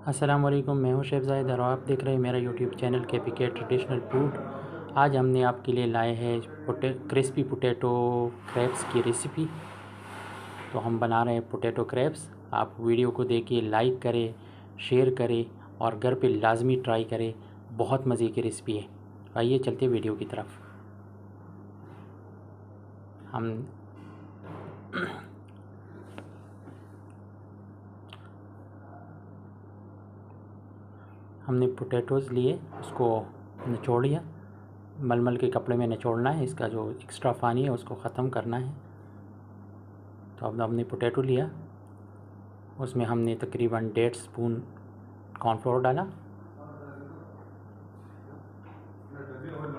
अस्सलाम वालेकुम, मैं हूं शेफ ज़ाहिद और आप देख रहे हैं मेरा YouTube channel KPK traditional food. आज हमने आपके लिए लाए हैं क्रिस्पी पोटैटो क्रैब्स की रेसिपी। तो हम बना रहे हैं पोटैटो क्रैब्स। आप वीडियो को देखिए, लाइक करें, शेयर करें और घर पे लाजमी ट्राई करें। बहुत मज़े की रेसिपी है। आइए चलते वीडियो की तरफ। हमने पोटैटोज़ लिए, उसको निचोड़ लिया। मलमल के कपड़े में निचोड़ना है, इसका जो एक्स्ट्रा पानी है उसको ख़त्म करना है। तो अब हमने पोटैटो लिया, उसमें हमने तकरीबन 1.5 स्पून कॉर्नफ्लोर डाला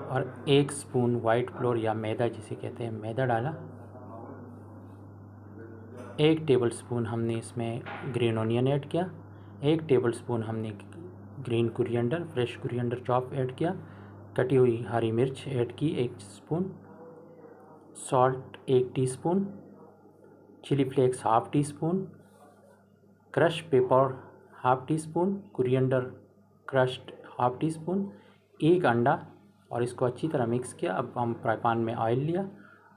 और 1 स्पून वाइट फ्लोर या मैदा जिसे कहते हैं मैदा डाला। 1 टेबल स्पून हमने इसमें ग्रीन ऑनियन ऐड किया। 1 टेबल स्पून हमने green coriander, fresh coriander chop add किया। कटी हुई हरी मिर्च ऐड की 1 spoon. Salt 1 teaspoon. Chilli flakes half teaspoon. Crush pepper half teaspoon. Coriander crushed half teaspoon. 1 अंडा और इसको अच्छी तरह मिक्स किया। अब हम फ्राई पैन में ऑयल लिया,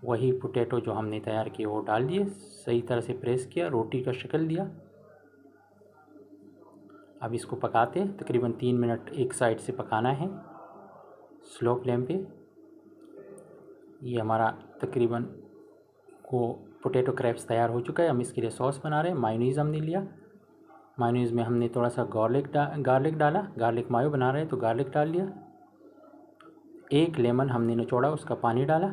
वही पोटैटो जो हमने तैयार किए वो डाल दिए, सही तरह से प्रेस किया, रोटी का शक्ल दिया। अब इसको पकाते, तकरीबन 3 मिनट एक साइड से पकाना है स्लो फ्लेम पे। ये हमारा तकरीबन को पोटैटो क्रैब्स तैयार हो चुका है। हम इसके लिए सॉस बना रहे हैं। मायोनीज़ हमने लिया, मायोनीज़ में हमने थोड़ा सा गार्लिक डाला। गार्लिक मायो बना रहे हैं तो गार्लिक डाल लिया। 1 लेमन हमने निचोड़ा, उसका पानी डाला।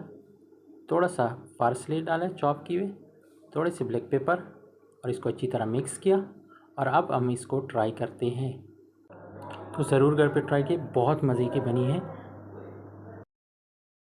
थोड़ा सा पार्सले डाला चॉप किए, थोड़े से ब्लैक पेपर और इसको अच्छी तरह मिक्स किया। और अब हम इसको ट्राई करते हैं। तो ज़रूर घर पे ट्राई किए, बहुत मज़े की बनी है।